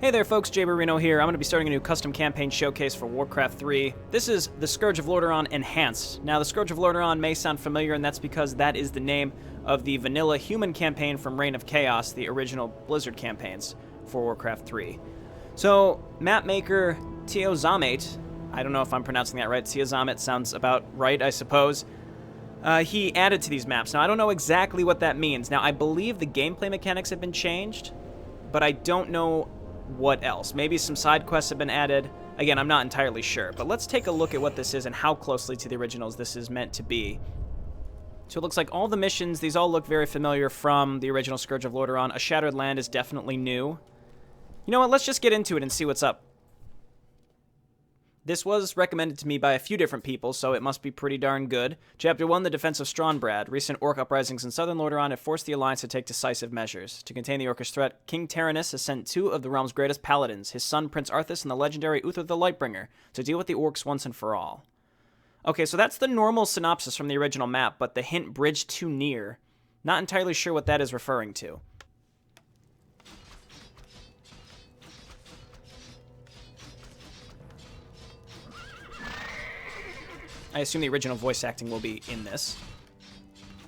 Hey there folks, Jayborino here. I'm going to be starting a new custom campaign showcase for WarCraft 3. This is the Scourge of Lordaeron Enhanced. Now the Scourge of Lordaeron may sound familiar, and that's because that is the name of the vanilla human campaign from Reign of Chaos, the original Blizzard campaigns for WarCraft 3. So, map maker teozamait, I don't know if I'm pronouncing that right, teozamait sounds about right, I suppose. He added to these maps. Now I don't know exactly what that means. Now I believe the gameplay mechanics have been changed, but I don't know what else. Maybe some side quests have been added. Again, I'm not entirely sure, but let's take a look at what this is and how closely to the originals this is meant to be. So it looks like all the missions, these all look very familiar from the original Scourge of Lordaeron. A Shattered Land is definitely new. You know what, let's just get into it and see what's up. This was recommended to me by a few different people, so it must be pretty darn good. Chapter 1, The Defense of Strahnbrad. Recent orc uprisings in southern Lordaeron have forced the Alliance to take decisive measures. To contain the orcish threat, King Tyrannus has sent two of the realm's greatest paladins, his son Prince Arthas and the legendary Uther the Lightbringer, to deal with the orcs once and for all. Okay, so that's the normal synopsis from the original map, but the hint bridge too near. Not entirely sure what that is referring to. I assume the original voice acting will be in this.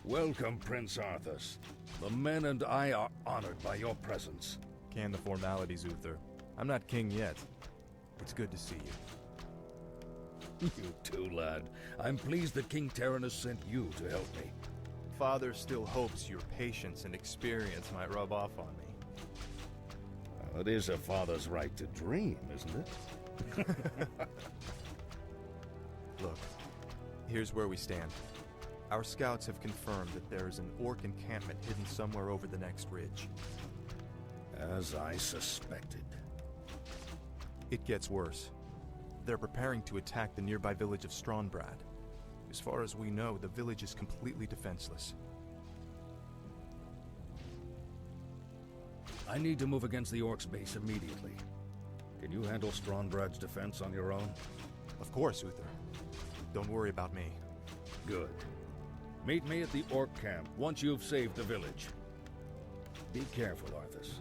Welcome, Prince Arthas. The men and I are honored by your presence. Can the formalities, Uther. I'm not king yet. It's good to see you. You too, lad. I'm pleased that King Tyrannus sent you to help me. Father still hopes your patience and experience might rub off on me. Well, it is a father's right to dream, isn't it? Look, here's where we stand. Our scouts have confirmed that there is an orc encampment hidden somewhere over the next ridge. As I suspected. It gets worse. They're preparing to attack the nearby village of Strahnbrad. As far as we know, the village is completely defenseless. I need to move against the orcs' base immediately. Can you handle Strahnbrad's defense on your own? Of course, Uther. Don't worry about me. Good. Meet me at the orc camp once you've saved the village. Be careful, Arthas.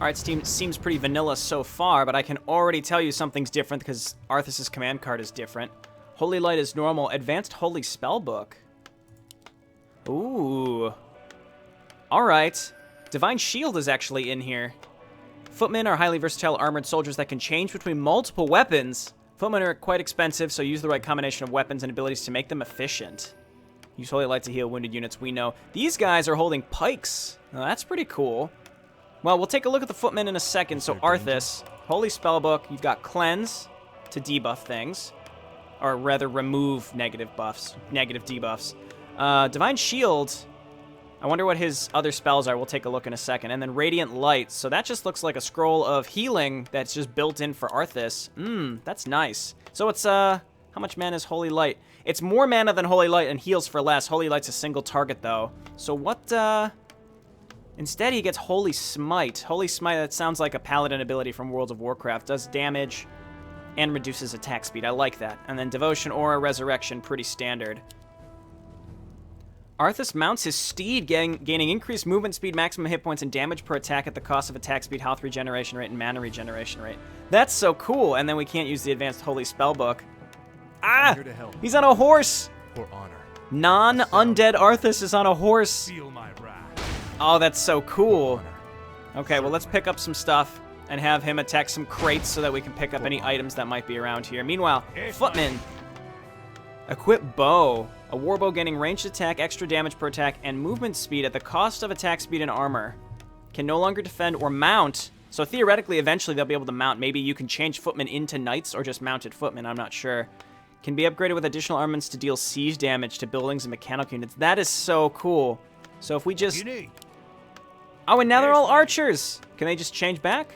Alright, seems pretty vanilla so far, but I can already tell you something's different because Arthas' command card is different. Holy Light is normal. Advanced Holy Spellbook. Ooh. Alright. Divine Shield is actually in here. Footmen are highly versatile armored soldiers that can change between multiple weapons. Footmen are quite expensive, so use the right combination of weapons and abilities to make them efficient. Use Holy Light to heal wounded units, we know. These guys are holding pikes. Now, that's pretty cool. Well, we'll take a look at the footmen in a second. So Arthas, Holy Spellbook, you've got Cleanse to debuff things. Or rather, remove negative debuffs. Divine Shield, I wonder what his other spells are. We'll take a look in a second. And then Radiant Light. So that just looks like a scroll of healing that's just built in for Arthas. That's nice. So it's, how much mana is Holy Light? It's more mana than Holy Light and heals for less. Holy Light's a single target, though. So what, instead, he gets Holy Smite. Holy Smite, that sounds like a paladin ability from World of Warcraft. Does damage and reduces attack speed. I like that. And then Devotion, Aura, Resurrection, pretty standard. Arthas mounts his steed, gaining increased movement speed, maximum hit points, and damage per attack at the cost of attack speed, health regeneration rate, and mana regeneration rate. That's so cool. And then we can't use the advanced Holy Spellbook. Ah! He's on a horse! For honor. Non-undead Arthas is on a horse. Feel my wrath. Oh, that's so cool. Okay, well, let's pick up some stuff and have him attack some crates so that we can pick up any items that might be around here. Meanwhile, Footman. Equip Bow. A warbow gaining ranged attack, extra damage per attack, and movement speed at the cost of attack speed and armor. Can no longer defend or mount. So theoretically, eventually they'll be able to mount. Maybe you can change Footmen into Knights or just mounted Footmen. I'm not sure. Can be upgraded with additional armaments to deal siege damage to buildings and mechanical units. That is so cool. So if we just... Oh, and now they're all archers. Can they just change back?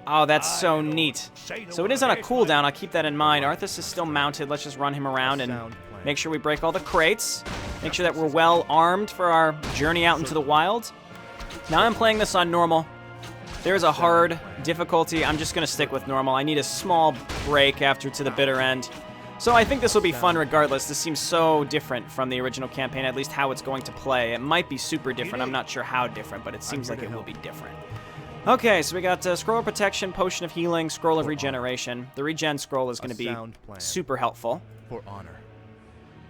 Oh, that's so neat. So it is on a cooldown. I'll keep that in mind. Arthas is still mounted. Let's just run him around and make sure we break all the crates. Make sure that we're well armed for our journey out into the wild. Now I'm playing this on normal. There's a hard difficulty. I'm just going to stick with normal. I need a small break after to the bitter end. So I think this will be fun regardless. This seems so different from the original campaign, at least how it's going to play. It might be super different. I'm not sure how different, but it seems like it will be different. Okay, so we got Scroll of Protection, Potion of Healing, Scroll of Regeneration. The Regen Scroll is going to be super helpful. For honor.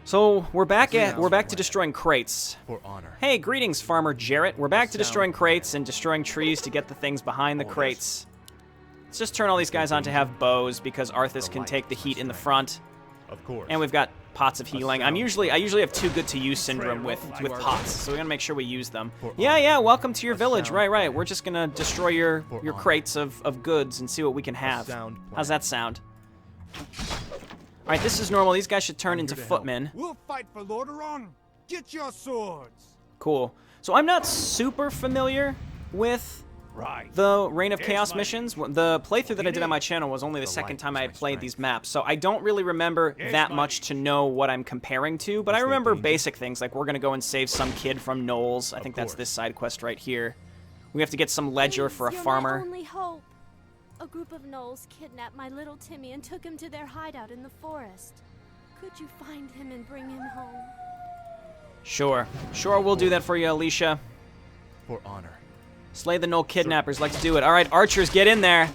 So we're back to destroying crates. For honor. Hey, greetings, Farmer Jarrett. We're back to destroying crates and destroying trees to get the things behind the crates. Let's just turn all these guys on to have bows because Arthas can take the heat in the front. Of course. And we've got pots of healing. I usually have too good to use syndrome with pots, so we gotta make sure we use them. Yeah, welcome to your village. Right. We're just gonna destroy your crates of goods and see what we can have. How's that sound? All right, this is normal. These guys should turn into footmen. We'll fight for Lordaeron. Get your swords. Cool. So I'm not super familiar with the Reign of Chaos missions. The playthrough that I did on my channel was only the second time I had played these maps, so I don't really remember that much to know what I'm comparing to, but I remember basic things, like we're going to go and save some kid from Knowles. I think that's this side quest right here. We have to get some ledger for a farmer. You're my only hope. A group of Knowles kidnapped my little Timmy and took him to their hideout in the forest. Could you find him and bring him home? Sure, we'll do that for you, Alicia. For honor. Slay the Knoll kidnappers. Let's do it. All right, archers, get in there.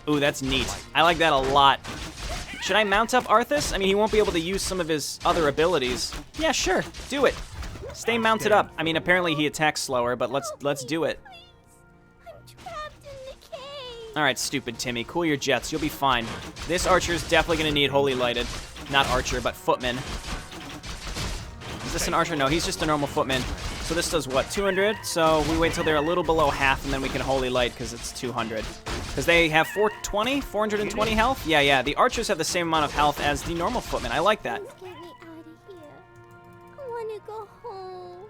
Ooh, that's neat. I like that a lot. Should I mount up Arthas? I mean, he won't be able to use some of his other abilities. Yeah, sure. Do it. Stay mounted up. I mean, apparently he attacks slower, but let's do it. I'm trapped in the cave. All right, stupid Timmy. Cool your jets. You'll be fine. This archer's definitely going to need Holy Lighted. Not archer, but footman. Is this an archer? No, he's just a normal footman. So this does what, 200? So we wait till they're a little below half, and then we can Holy Light because it's 200. Because they have 420 health? Yeah. The archers have the same amount of health as the normal footmen. I like that. Please get me out of here. I want to go home.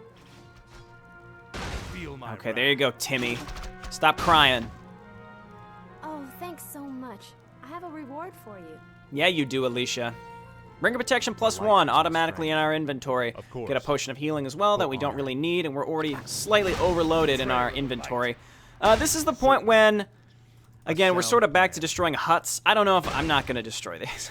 Okay, there you go, Timmy. Stop crying. Oh, thanks so much. I have a reward for you. Yeah, you do, Alicia. Ring of Protection +1 automatically in our inventory. Of course. Get a Potion of Healing as well that we don't really need, and we're already slightly overloaded in our inventory. This is the point when, again, we're sort of back to destroying huts. I don't know if I'm not going to destroy these.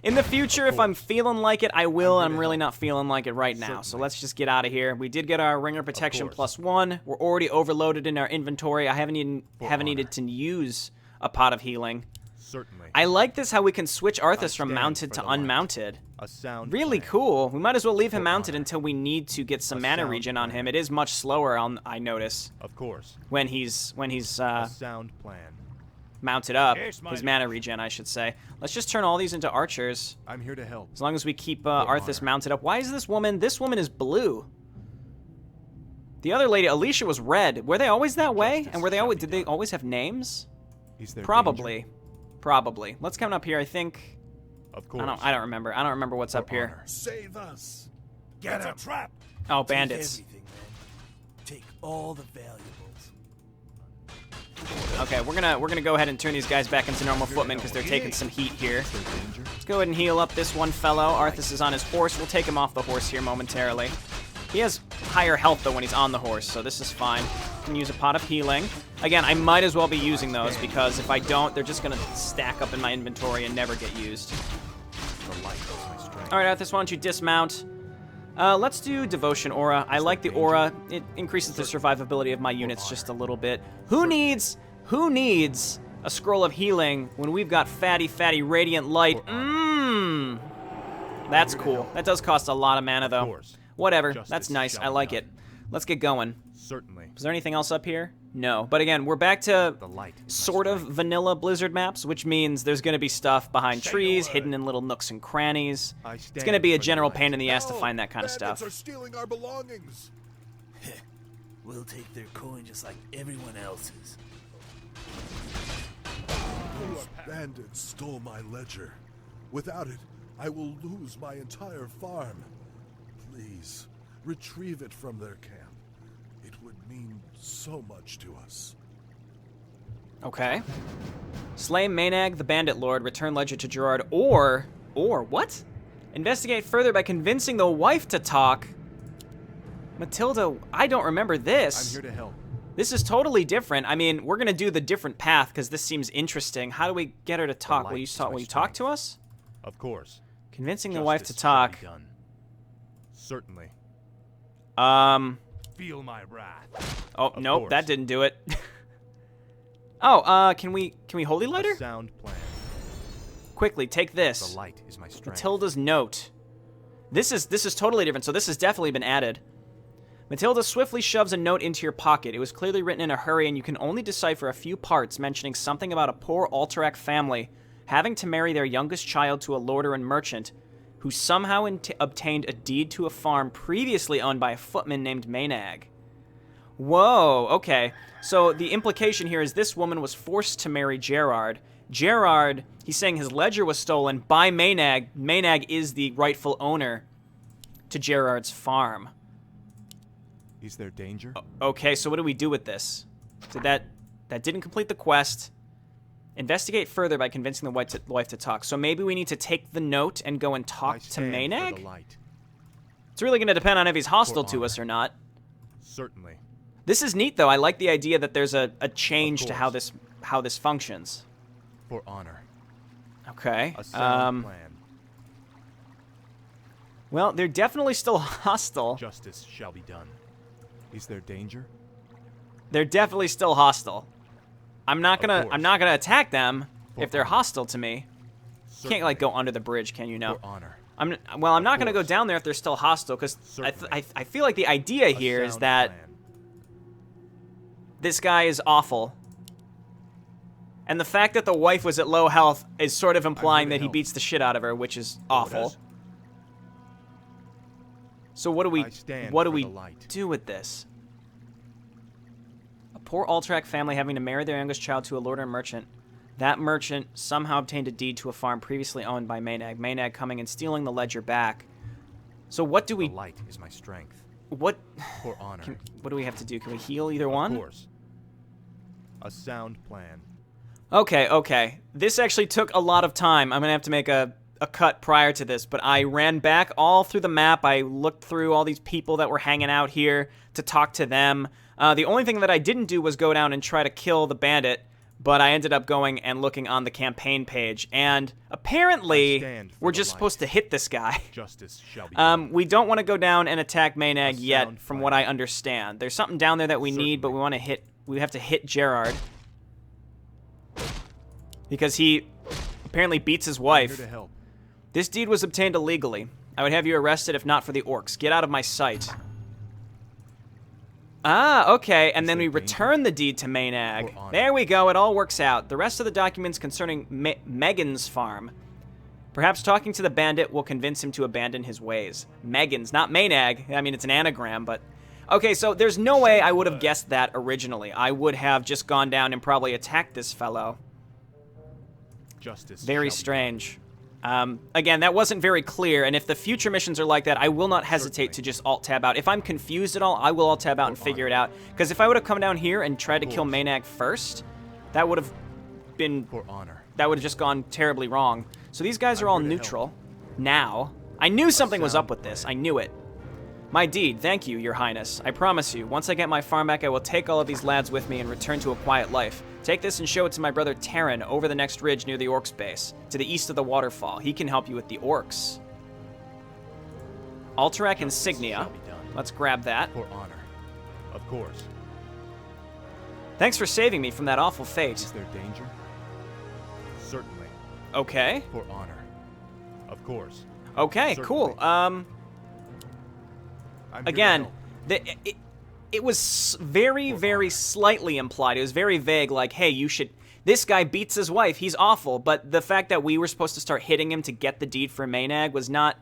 In the future, if I'm feeling like it, I will. I'm really not feeling like it right now, so let's just get out of here. We did get our Ring of Protection +1. We're already overloaded in our inventory. I haven't needed to use a pot of healing. Certainly. I like this, how we can switch Arthas from mounted to unmounted. A sound Really plan. cool. We might as well leave him mounted until we need to get some mana regen on him. It is much slower, I notice, Of course. when he's A sound plan. mounted up. Yes, my His mana regen, I should say. Let's just turn all these into archers, I'm here to help. as long as we keep Arthas mounted up. Why is this woman? This woman is blue. The other lady, Alicia, was red. Were they always that way? And did they always have names? Is there Probably. danger? Probably. Let's come up here. I think. Of course. I don't remember. I don't remember what's up here. honor. Save us. Get a trap. Oh, bandits. Everything, man. Take all the valuables. Okay, we're gonna go ahead and turn these guys back into normal footmen because they're taking some heat here. Is there danger? Let's go ahead and heal up this one fellow. Arthas is on his horse. We'll take him off the horse here momentarily. He has higher health though when he's on the horse, so this is fine. Can use a pot of healing. Again, I might as well be using those because if I don't, they're just gonna stack up in my inventory and never get used. The light is my strength. All right, Arthas, why don't you dismount? Let's do Devotion Aura. I like the aura. It increases the survivability of my units just a little bit. Who needs a Scroll of Healing when we've got fatty Radiant Light? That's cool. That does cost a lot of mana, though. course. Whatever. Justice That's nice. shall I be like done. it. Let's get going. Certainly. Is there anything else up here? No. But again, we're back to The light is my sort of strength. vanilla Blizzard maps, which means there's going to be stuff behind trees, hidden in little nooks and crannies. It's going to be a general pain in the ass to find that kind of stuff. Bandits are stealing our belongings. We'll take their coin just like everyone else's. Those bandits stole my ledger. Without it, I will lose my entire farm. Please, retrieve it from their camp. It would mean so much to us. Okay. Slay Maenag, the Bandit Lord, return ledger to Gerard, or what? Investigate further by convincing the wife to talk. Matilda, I don't remember this. I'm here to help. This is totally different. I mean, we're gonna do the different path because this seems interesting. How do we get her to talk? Will you light is my talk strength. to us? Of course. Convincing the wife to Justice shall be talk. done. Certainly. Feel my wrath. Oh, Of nope, course. that didn't do it. Oh, can we holy lighter? A sound plan. Quickly, take The this. light is my strength. Matilda's note. This is totally different, so this has definitely been added. Matilda swiftly shoves a note into your pocket. It was clearly written in a hurry, and you can only decipher a few parts mentioning something about a poor Alterac family having to marry their youngest child to a Lordaeron merchant who somehow obtained a deed to a farm previously owned by a footman named Maynag. Whoa, okay. So the implication here is this woman was forced to marry Gerard. Gerard, he's saying his ledger was stolen by Maynag. Maynag is the rightful owner to Gerard's farm. Is there danger? Okay, so what do we do with this? So that didn't complete the quest. Investigate further by convincing the wife to talk. So maybe we need to take the note and go and I talk to stand for Maynag? the light. It's really going to depend on if he's hostile For to us honor. or not. Certainly. This is neat, though. I like the idea that there's a change to course. how this functions. For honor. Okay. A sound plan. Well, they're definitely still hostile. Justice shall be done. Is there danger? They're definitely still hostile. I'm not Of gonna course. attack them For if they're honor. hostile to me. You can't like Certainly. go under the bridge, can you? No. For honor. I'm not gonna go course. down there if they're still hostile, because Certainly. I feel like the idea A here is sound that plan. this guy is awful. And the fact that the wife was at low health is sort of implying to that he help. beats the shit out of her, which is awful. Orders? So what do we I stand what do for we the light. do with this? A poor Alterac family having to marry their youngest child to a Lordaeron merchant. That merchant somehow obtained a deed to a farm previously owned by Maynag. Maynag coming and stealing the ledger back. So what do we The light is my strength. what For honor. what do we have to do? Can we heal either Of one? course. A sound plan. Okay. This actually took a lot of time. I'm going to have to make a cut prior to this, but I ran back all through the map. I looked through all these people that were hanging out here to talk to them. The only thing that I didn't do was go down and try to kill the bandit, but I ended up going and looking on the campaign page, and I apparently stand for we're the just light. supposed to hit this guy. Justice shall be done. We don't want to go down and attack Maynag A yet, sound from plan. what I understand. There's something down there that we need, but Certainly. we have to hit Gerard. Because he apparently beats his I'm wife. here to help. This deed was obtained illegally. I would have you arrested if not for the orcs. Get out of my sight. Ah, okay, and then we there danger? return the deed to Maynag. For honor. There we go, it all works out. The rest of the documents concerning Megan's farm. Perhaps talking to the bandit will convince him to abandon his ways. Megan's, not Maynag. I mean, it's an anagram, but... Okay, so there's no way I would have guessed that originally. I would have just gone down and probably attacked this fellow. Justice Very shall be strange. Again, that wasn't very clear, and if the future missions are like that, I will not hesitate Certainly. to just alt-tab out. If I'm confused at all, I will alt-tab out and figure it out. Because if I would have come down here and tried to kill course. Maynag first, that would have been... done. For honor. That would have just gone terribly wrong. So these guys are I'm all here to neutral. Now. I knew something was sound up with this. I knew it. My deed, thank you, your highness. I promise you, once I get my farm back, I will take all of these lads with me and return to a quiet life. Take this and show it to my brother Terran over the next ridge near the orcs base, to the east of the waterfall. He can help you with the orcs. Alterac insignia. shall be done. Let's grab that. For honor. Of course. Thanks for saving me from that awful fate. Is there danger? Certainly. Okay. For honor. Of course. Okay, cool. Certainly. I'm here to Again, help. it was very, very slightly implied. It was very vague, like, hey, you should... This guy beats his wife. He's awful. But the fact that we were supposed to start hitting him to get the deed for Maynag was not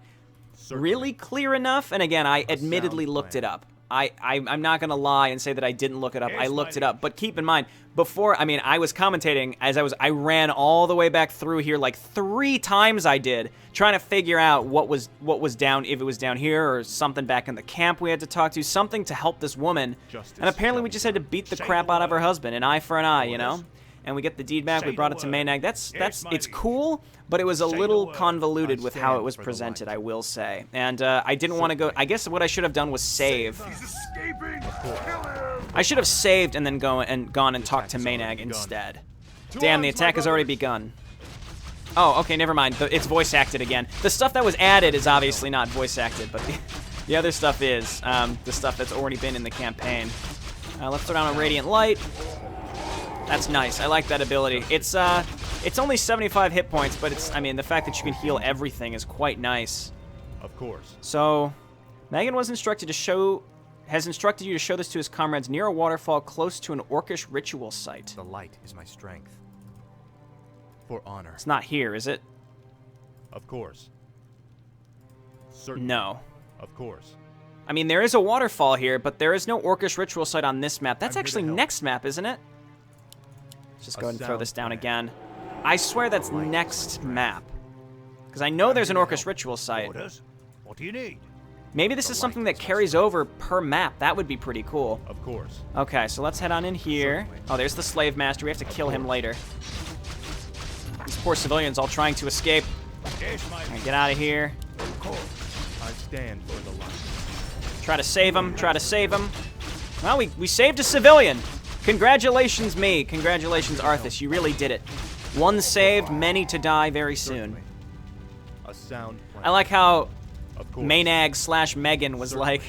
Certainly. really clear enough. And again, I admittedly sound looked plan. it up. I'm not going to lie and say that I didn't look it up. I Here's looked my it up. But keep in mind, before, I mean, I was commentating as I ran all the way back through here, like 3 times I did, trying to figure out what was down, if it was down here or something back in the camp we had to talk to, something to help this woman. Justice And apparently shall we be just had to done. beat the Say crap the out of her word. husband, an eye for an eye, you know? Orders. And we get the deed back, Say we brought the it to word. Maynag. That's Here's it's my cool, but it was a Say the little word. convoluted I with how it stand was for the presented, light. I will say. And I didn't want to go... I guess what I should have done was save. He's escaping! I should have saved and then gone and talked to attack has already Maynag begun. instead. Damn, the attack has already begun. Oh, okay, never mind. It's voice acted again. The stuff that was added is obviously not voice acted, but the other stuff is. The stuff that's already been in the campaign. Let's throw down a Radiant Light. That's nice. I like that ability. It's only 75 hit points, but I mean, the fact that you can heal everything is quite nice. Of course. So, Megan has instructed you to show this to his comrades near a waterfall close to an orcish ritual site. The light is my strength. For honor. It's not here, is it? Of course. Certainly. No. Of course. I mean, there is a waterfall here, but there is no orcish ritual site on this map. That's actually next map, isn't it? Let's just go ahead and throw this down again. I swear that's next map. Because I know there's an orcish ritual site. What do you need? Maybe this is something that carries over per map. That would be pretty cool. Of course. Okay, so let's head on in here. Oh, there's the slave master. We have to kill him later. These poor civilians all trying to escape. Alright, get out of here. I stand for the light. Try to save him. Try to save him. Well, we saved a civilian. Congratulations, me. Congratulations, Arthas. You really did it. One saved, many to die very soon. A sound plan. I like how Of course. Maynag / Megan was like,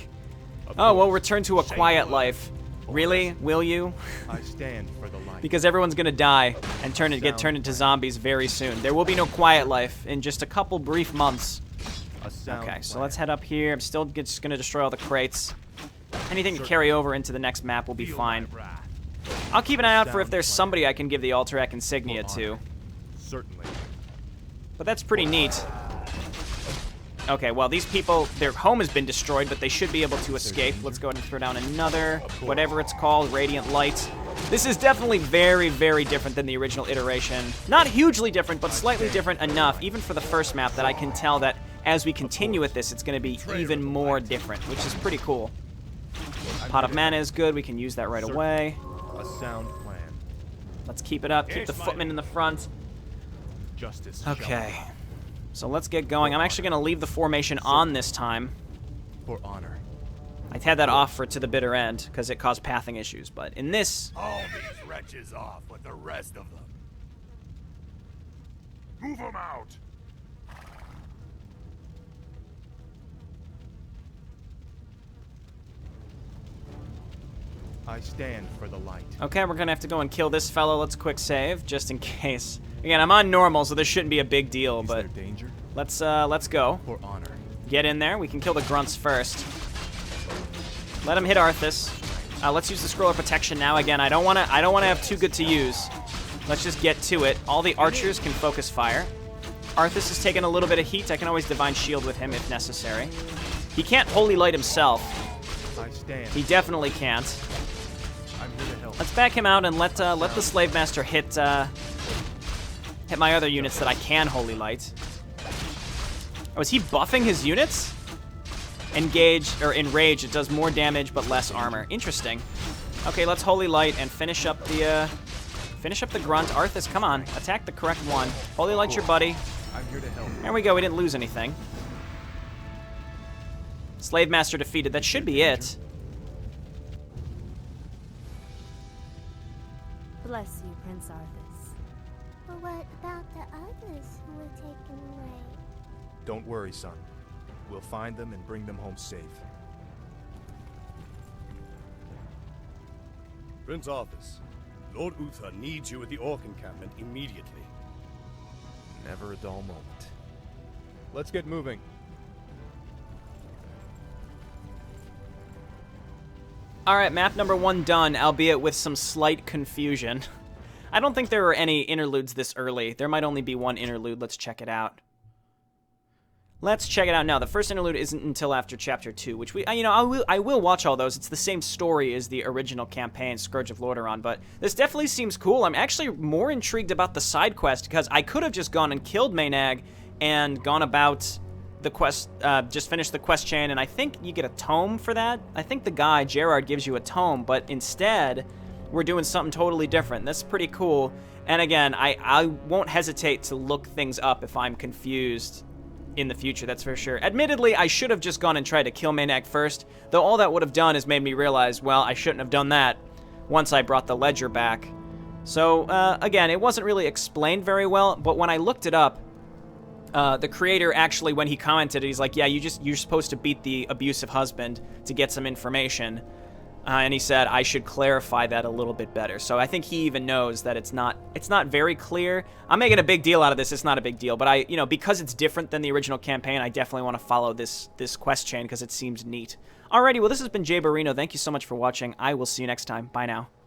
oh, we'll return to a quiet life. Really? Will you? I stand for the light. Because everyone's gonna die and get turned into zombies very soon. There will be no quiet life in just a couple brief months. Okay, so let's head up here. I'm still just gonna destroy all the crates. Anything to carry over into the next map will be fine. I'll keep an eye out for if there's somebody I can give the Alterac insignia to. Certainly. But that's pretty neat. Okay, well, these people, their home has been destroyed, but they should be able to escape. Let's go ahead and throw down another, whatever it's called, Radiant Light. This is definitely very, very different than the original iteration. Not hugely different, but slightly different enough, even for the first map, that I can tell that as we continue with this, it's going to be even more different, which is pretty cool. Pot of Mana is good. We can use that right away. A sound plan. Let's keep it up. Keep the footmen in the front. Justice. Okay. So let's get going. I'm actually going to leave the formation on this time. For honor. I had that off to the bitter end because it caused pathing issues, but in this... All these wretches off with the rest of them. Move them out! I stand for the light. Okay, we're going to have to go and kill this fellow. Let's quick save, just in case. Again, I'm on normal, so this shouldn't be a big deal, Is but there danger? let's go. For honor. Get in there. We can kill the grunts first. Let him hit Arthas. Let's use the scroll of protection now. Again, I don't want to have too good to use. Let's just get to it. All the archers can focus fire. Arthas is taking a little bit of heat. I can always divine shield with him if necessary. He can't holy light himself. I stand. He definitely can't. I'm here to help. Let's back him out and let the slave master hit my other units that I can holy light. Oh, is he buffing his units? Engage or enrage, it does more damage but less armor. Interesting. Okay, let's holy light and finish up the grunt. Arthas, come on, attack the correct one. Holy light your buddy. I'm here to help. There we go. We didn't lose anything. Slave master defeated. That should be it. Bless you, Prince Arthas. But what about the others who were taken away? Don't worry, son. We'll find them and bring them home safe. Prince Arthas, Lord Uther needs you at the Orc encampment immediately. Never a dull moment. Let's get moving. Alright, map number 1 done, albeit with some slight confusion. I don't think there were any interludes this early. There might only be one interlude. Let's check it out. Let's check it out now. The first interlude isn't until after Chapter 2, which I will watch all those. It's the same story as the original campaign, Scourge of Lordaeron, but this definitely seems cool. I'm actually more intrigued about the side quest, because I could have just gone and killed Maynag and gone about the quest, just finished the quest chain, and I think you get a tome for that. I think the guy, Gerard, gives you a tome, but instead, we're doing something totally different. That's pretty cool. And again, I won't hesitate to look things up if I'm confused in the future, that's for sure. Admittedly, I should have just gone and tried to kill Maynag first, though all that would have done is made me realize, well, I shouldn't have done that once I brought the ledger back. So, again, it wasn't really explained very well, but when I looked it up, the creator actually, when he commented, he's like, yeah, you're supposed to beat the abusive husband to get some information. And he said, I should clarify that a little bit better. So I think he even knows that it's not very clear. I'm making a big deal out of this. It's not a big deal. But because it's different than the original campaign, I definitely want to follow this quest chain because it seems neat. Alrighty, well, this has been Jayborino. Thank you so much for watching. I will see you next time. Bye now.